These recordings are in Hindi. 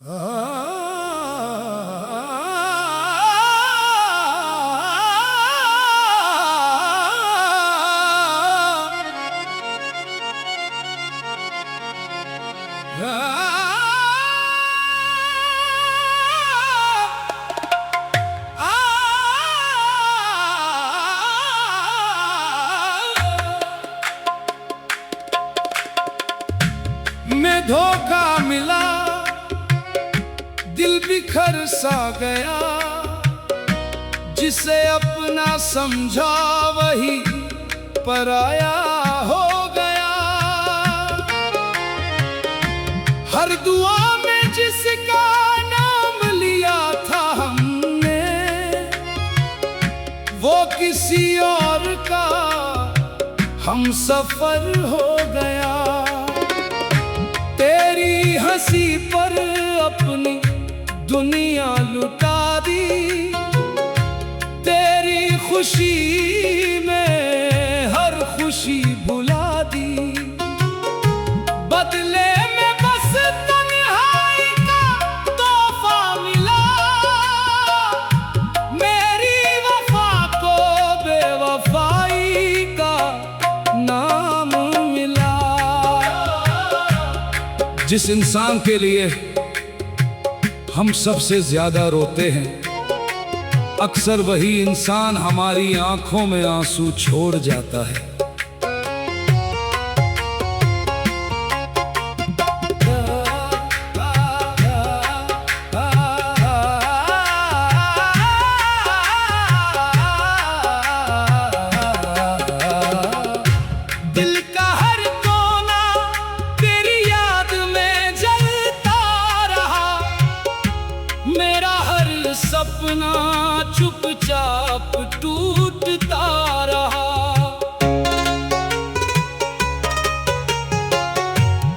में धोखा मिला, दिल बिखर सा गया। जिसे अपना समझा वही पराया हो गया। हर दुआ में जिसका नाम लिया था हमने, वो किसी और का हम सफर हो गया। तेरी हंसी पर अपनी दुनिया लुटा दी, तेरी खुशी में हर खुशी भुला दी। बदले में बस तन्हाई का तोहफा मिला, मेरी वफा को बेवफाई का नाम मिला। जिस इंसान के लिए हम सबसे ज्यादा रोते हैं, अक्सर वही इंसान हमारी आंखों में आंसू छोड़ जाता है। दिल का हर कोना तेरी याद में जलता रहा, मेरा हर सपना चुपचाप टूटता रहा।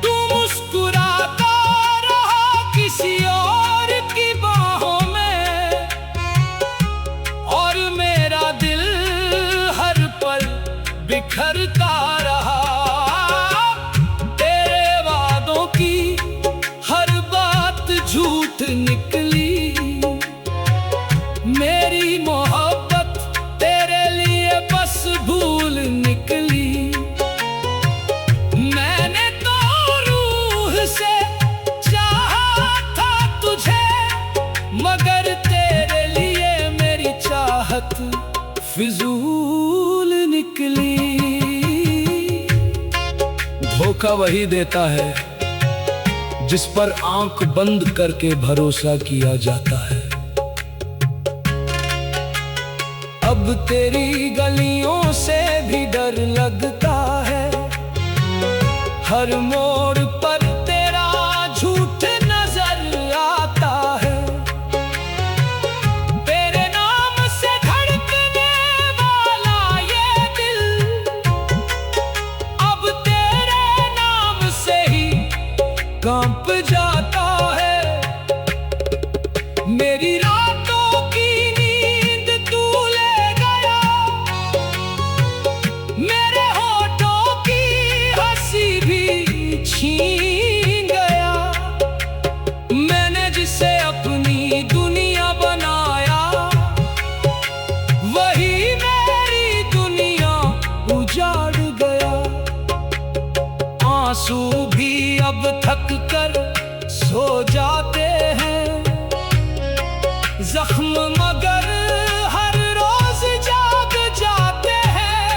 तू मुस्कुराता रहा किसी और की बाहों में, और मेरा दिल हर पल बिखरता रहा। तेरे वादों की हर बात झूठ निकली, मेरी मोहब्बत तेरे लिए बस भूल निकली। मैंने तो रूह से चाहा था तुझे, मगर तेरे लिए मेरी चाहत फिजूल निकली। धोखा वही देता है जिस पर आंख बंद करके भरोसा किया जाता है। अब तेरी गलियों से भी डर लगता है, हर मोड़ पर तेरा झूठ नजर आता है। तेरे नाम से धड़कने वाला ये दिल, अब तेरे नाम से ही कांप जाता है। मेरी रातों की नींद तू ले गया, मेरे होठों की हंसी भी छीन गया। मैंने जिसे अपनी दुनिया बनाया, वही मेरी दुनिया उजाड़ गया। आंसू भी अब थक कर सो जाते हैं, जख्म मगर हर रोज जाग जाते हैं।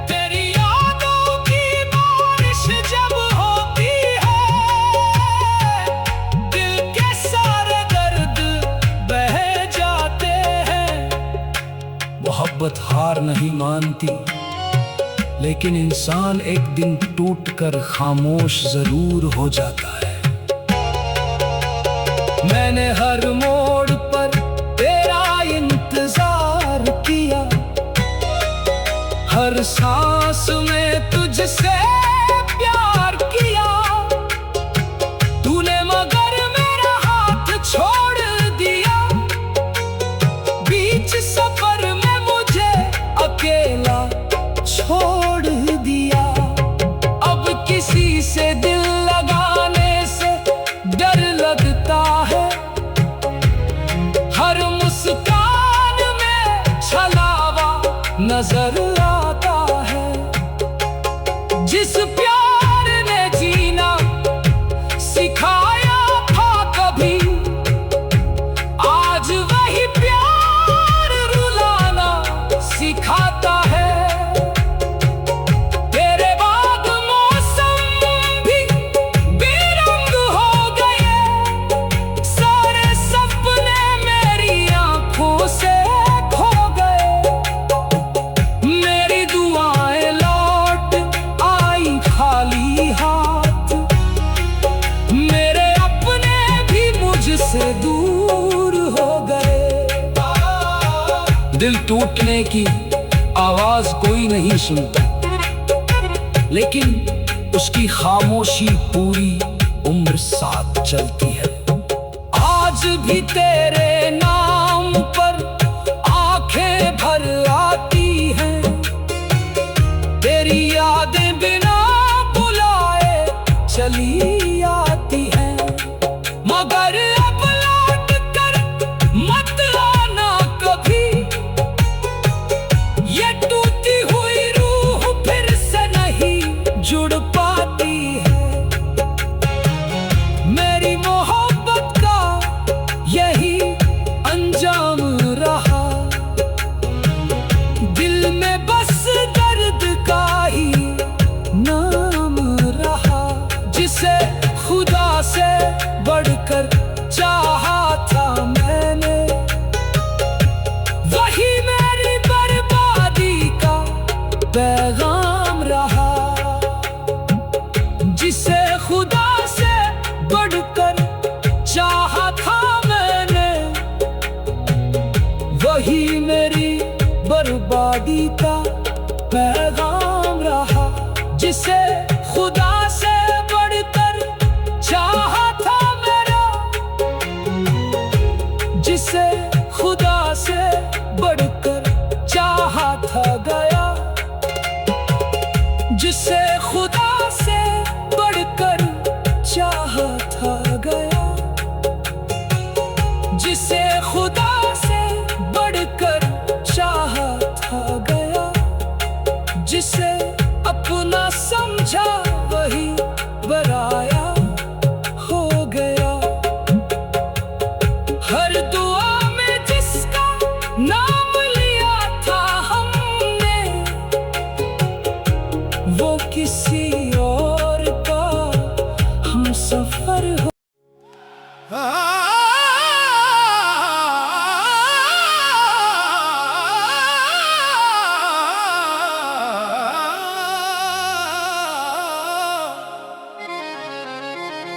तेरी यादों की बारिश जब होती है, दिल के सारे दर्द बह जाते हैं। मोहब्बत हार नहीं मानती, लेकिन इंसान एक दिन टूटकर खामोश जरूर हो जाता है। मैंने हर मोड़ पर तेरा इंतजार किया, हर सांस में तुझसे प्यार किया। तूने मगर मेरा हाथ छोड़ दिया, बीच सफर में मुझे अकेला छोड़ दिया। अब किसी से दिल लगाने से डर लगता है, हर मुस्कान में छलावा नजर आता है। जिस प्यार ने जीना सिखाया था कभी, आज वही प्यार रुलाना सिखाता है। तेरे बाद मौसम भी बेरंग हो गए, सारे सपने मेरी आंखों से खो गए। मेरी दुआएं लौट आई खाली हाथ, मेरे अपने भी मुझसे दूर हो गए। दिल टूटने की आवाज कोई नहीं सुनता, लेकिन उसकी खामोशी पूरी उम्र साथ चलती है। आज भी तेरे नाम पर आंखें भर आती हैं, तेरी यादें बिना बुलाए चली आती हैं। मगर अब लौट कर मत आना कभी, ये टूटी हुई रूह फिर से नहीं जुड़ पाती है। मेरी मोहब्बत का यही अंजाम रहा, दिल में बस दर्द का ही नाम रहा। जिसे खुदा से बढ़कर चाहा था मैंने, वही मेरी बर्बादी का पैगाम रहा। जिसे खुदा से बढ़कर चाहा था मैंने, वही मेरी बर्बादी का पैगाम रहा। जिसे खुदा से बढ़कर चाहा था मेरा, जिसे खुदा से बढ़कर चाहा था गया। जिसे खुदा से बढ़कर चाहा था गया, जिसे खुदा से बढ़कर चाहा था गया। जिसे अपना समझा वही पराया हो गया। हर दुआ में जिसका नाम लिया था हमने, वो किसी और का हम सफर हो।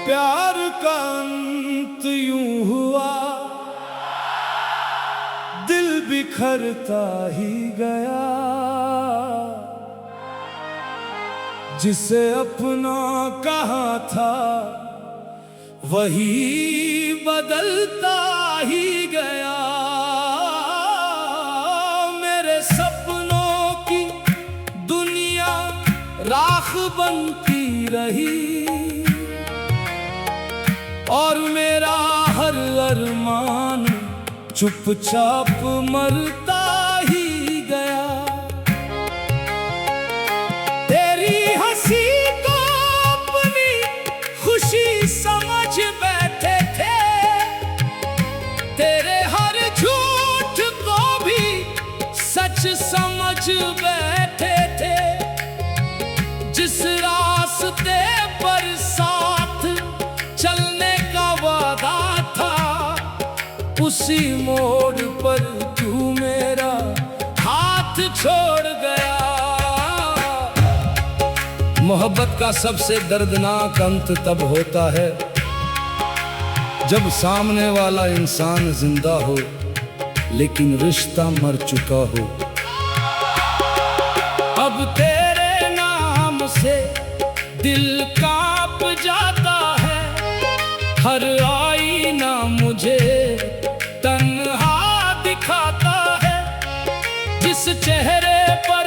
प्यार का अंत यूं हुआ, दिल बिखरता ही गया। जिसे अपना कहा था वही बदलता ही गया। मेरे सपनों की दुनिया राख बनती रही, और मेरा हर अरमान चुपचाप मरता ही गया। तेरी हंसी को अपनी खुशी समझ बैठे थे, तेरे हर झूठ को भी सच समझ बैठे थे। जिस रास्ते पर साथ चलने का वादा था, उसी मोड़ पर तू मेरा हाथ छोड़ गया। मोहब्बत का सबसे दर्दनाक अंत तब होता है जब सामने वाला इंसान जिंदा हो, लेकिन रिश्ता मर चुका हो। अब तेरे नाम से दिल कांप जाता है, हर आईना मुझे तन्हा दिखाता है। जिस चेहरे पर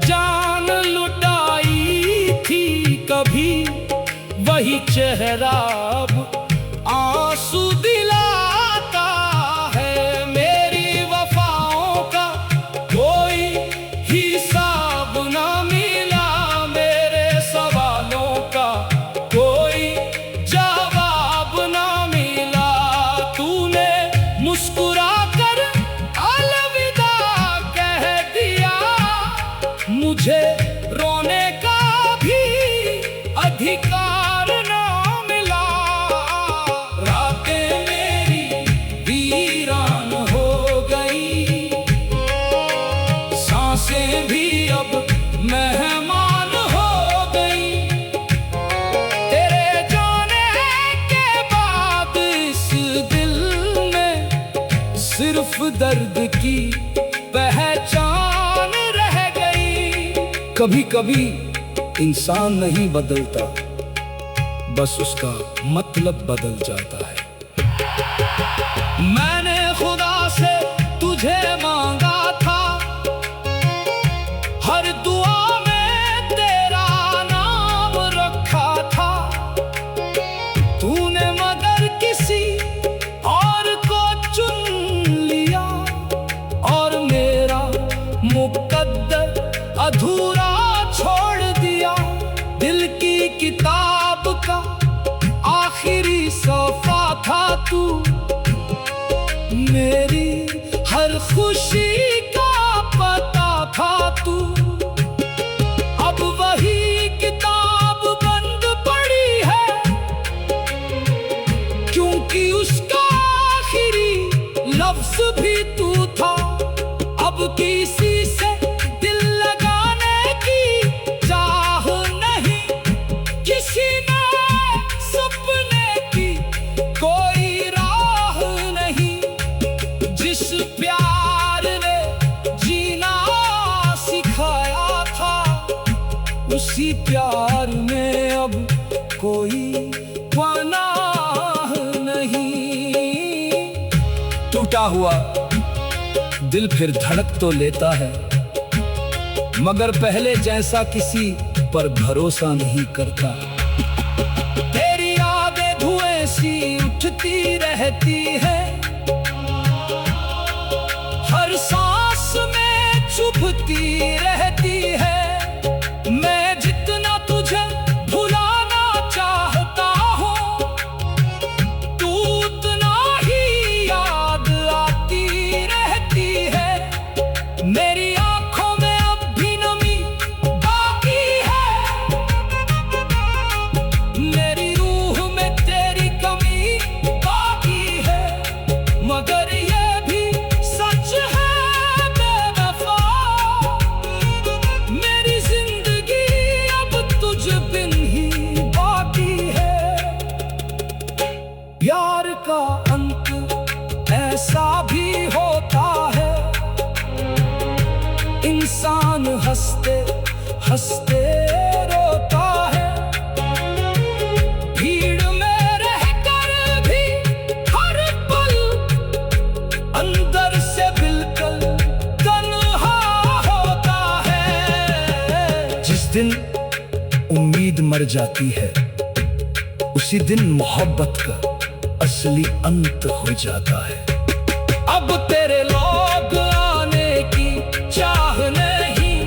जान लुटाई थी कभी, वही चेहरा अब दर्द की पहचान रह गई। कभी कभी इंसान नहीं बदलता, बस उसका मतलब बदल जाता है। मैंने खुदा से तुझे मांगा था, हर दुआ में तेरा नाम रखा था। तूने मगर किसी और को चुन लिया, और मेरा मुकद्दर अधूरा छोड़ दिया। दिल की किताब का आखिरी सफ़ा था तू, मेरी हर खुशी का पता था तू। अब वही किताब बंद पड़ी है, क्योंकि उसका आखिरी लफ्ज भी तू था। अब किसी से दिल लगाने की चाह नहीं, किसी नए सपने की कोई राह नहीं। जिस प्यार ने जीना सिखाया था, उसी प्यार में अब कोई पनाह नहीं। टूटा हुआ दिल फिर धड़क तो लेता है, मगर पहले जैसा किसी पर भरोसा नहीं करता। तेरी यादें धुएं सी उठती रहती है, हर सांस में चुभती रहती है। मैं जितना तुझे भुलाना चाहता हूँ, तू उतना ही याद आती रहती है। मेरी आंखों में अब भी नमी बाकी है, मेरी रूह में तेरी कमी बाकी है। मगर ये भी सच है बेवफा, मेरी जिंदगी अब तुझ बिन ही बाकी है। प्यार का अंत ऐसा भी होता है, इंसान हंसते हंसते रोता है। भीड़ में रहकर भी हर पल अंदर से बिल्कुल तन्हा होता है। जिस दिन उम्मीद मर जाती है, उसी दिन मोहब्बत का असली अंत हो जाता है। अब तेरे लोग आने की चाह नहीं,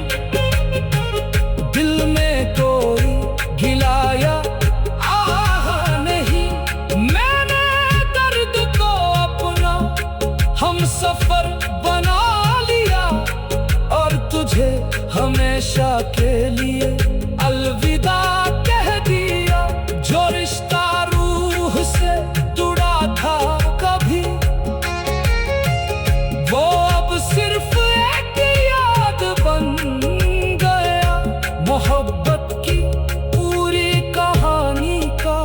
दिल में कोई गिलाया आह नहीं। मैंने दर्द को अपना हम सफर बना लिया, और तुझे हमेशा के लिए अलविदा कह दिया। जो रिश्ता रूह से जुड़ा था कभी, वो अब सिर्फ एक याद बन गया। मोहब्बत की पूरी कहानी का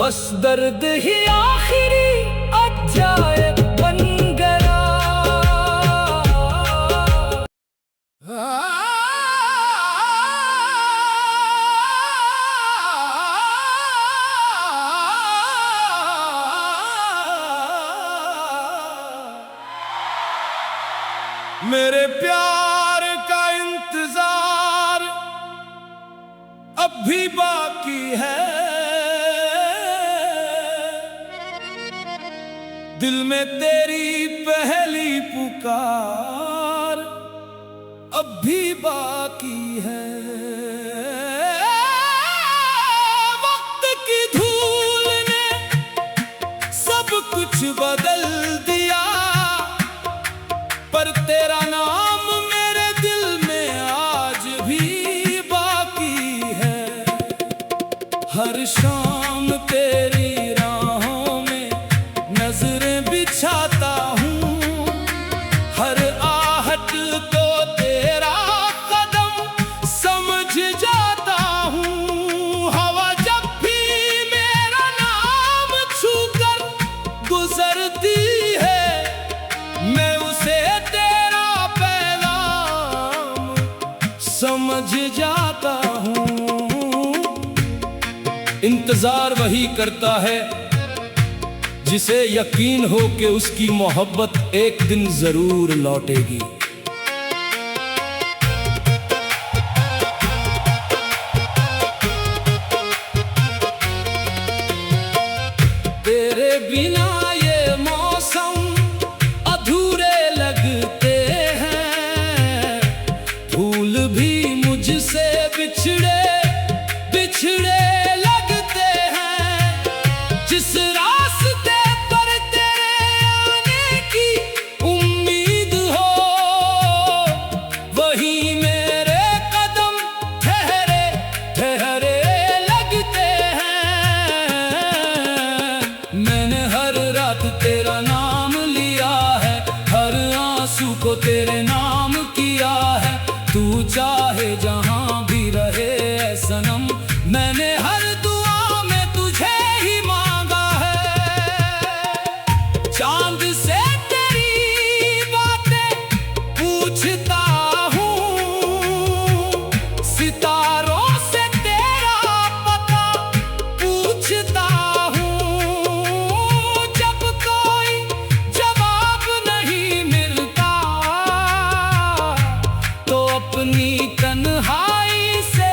बस दर्द ही आखिरी अध्याय बन गया। मेरे प्यार का इंतजार अब भी बाकी है, दिल में तेरी पहली पुकार अब भी बाकी है। वक्त की धूल ने सब कुछ बदल दिया, पर तेरा नाम मेरे दिल में आज भी बाकी है। हर शाम तेरी राहों में नजरें बिछाता हूँ, हर आहट को तेरा कदम समझ जाता हूँ। हवा जब भी मेरा नाम छूकर गुजरती इंतजार वही करता है जिसे यकीन हो कि उसकी मोहब्बत एक दिन जरूर लौटेगी। तेरे बिना ये मौसम अधूरे लगते हैं, फूल भी मुझसे बिछड़े बिछड़े लगते हैं। जिस रास्ते पर तेरे आने की उम्मीद हो, वही मेरे कदम ठहरे ठहरे लगते हैं। मैंने हर रात तेरा नाम लिया है, हर आंसू को तेरे नाम किया है। तू चाहे जहां भी रहे ऐ सनम, मैंने हर दुआ में तुझे ही मांगा है। चांद से तेरी बातें पूछता हूँ, सितारों से तेरा पता पूछता हूँ। जब कोई जवाब नहीं मिलता तो अपनी तन्हाई से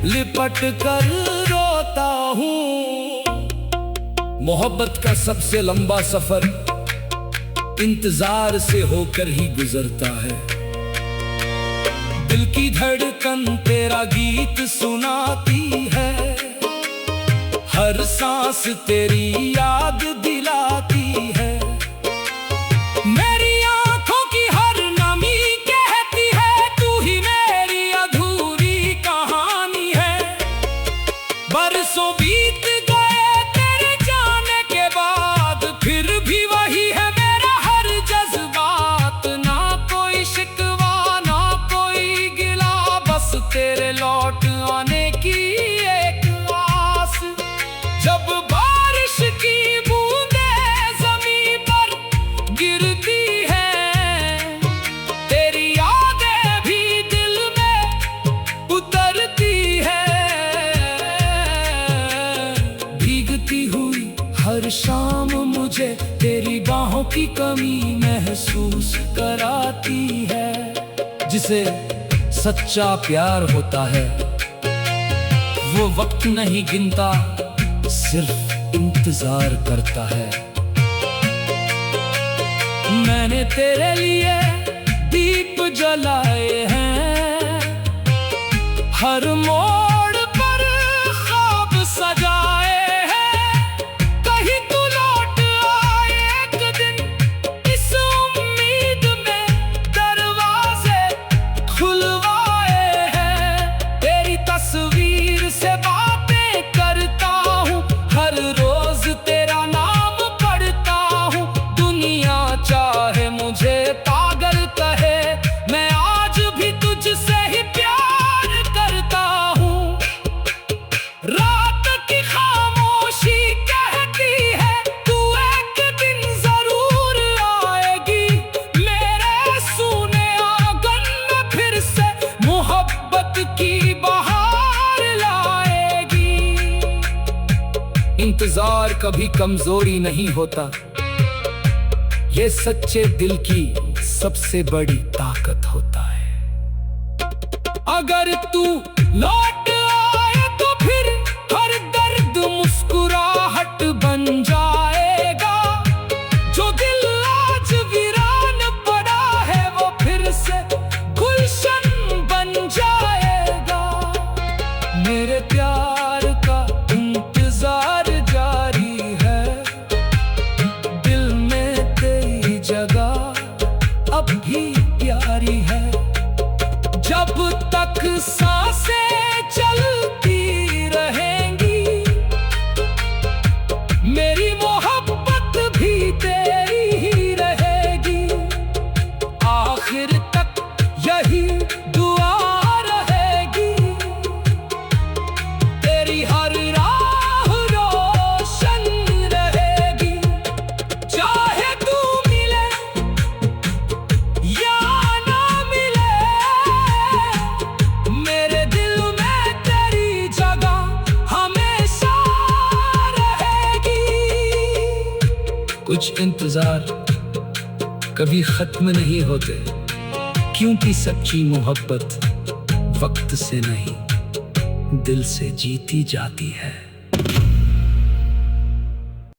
लिपट कर रोता हूँ। मोहब्बत का सबसे लंबा सफर इंतजार से होकर ही गुजरता है। दिल की धड़कन तेरा गीत सुनाती है, हर सांस तेरी याद दिलाती है। मेरी आंखों की हर नमी कहती है तू ही मेरी अधूरी कहानी है। बरसों बीत गए तेरे जाने के बाद, फिर भी वही है मेरा हर जज्बात। ना कोई शिकवा ना कोई गिला, बस तेरे लौट आने की एक आस। जब बारिश की बूंदें ज़मीं पर गिरती हैं, तेरी यादें भी दिल में उतरती है। भीगती हुई हर शाम मुझे तेरी बाहों की कमी महसूस कराती है। जिसे सच्चा प्यार होता है वो वक्त नहीं गिनता, सिर्फ इंतजार करता है। मैंने तेरे लिए दीप जलाए हैं, हर मोड़ पर ख्वाब सजाए हैं। कहीं तू लौट आए एक दिन, इस उम्मीद में दरवाजे खुलवाए हैं। तेरी तस्वीर से बातें करता हूँ, हर रोज तेरा नाम पढ़ता हूँ। दुनिया चाहे मुझे पागल कहे, मैं आज भी तुझसे ही प्यार करता हूँ। रात की खामोशी कहती है तू एक दिन जरूर आएगी। मेरे सूने आंगन में फिर से मोहब्बत की बहार लाएगी। इंतजार कभी कमजोरी नहीं होता, ये सच्चे दिल की सबसे बड़ी ताकत होता है। अगर तू लौट आए तो फिर हर दर्द मुस्कुराहट बन जाएगा। जो दिल आज वीरान पड़ा है वो फिर से गुलशन बन जाएगा। मेरे प्यार का इंतजार जारी है, दिल में तेरी जगह अब भी प्यारी है। जब तक सांसें कुछ इंतजार कभी खत्म नहीं होते, क्योंकि सच्ची मोहब्बत वक्त से नहीं दिल से जीती जाती है।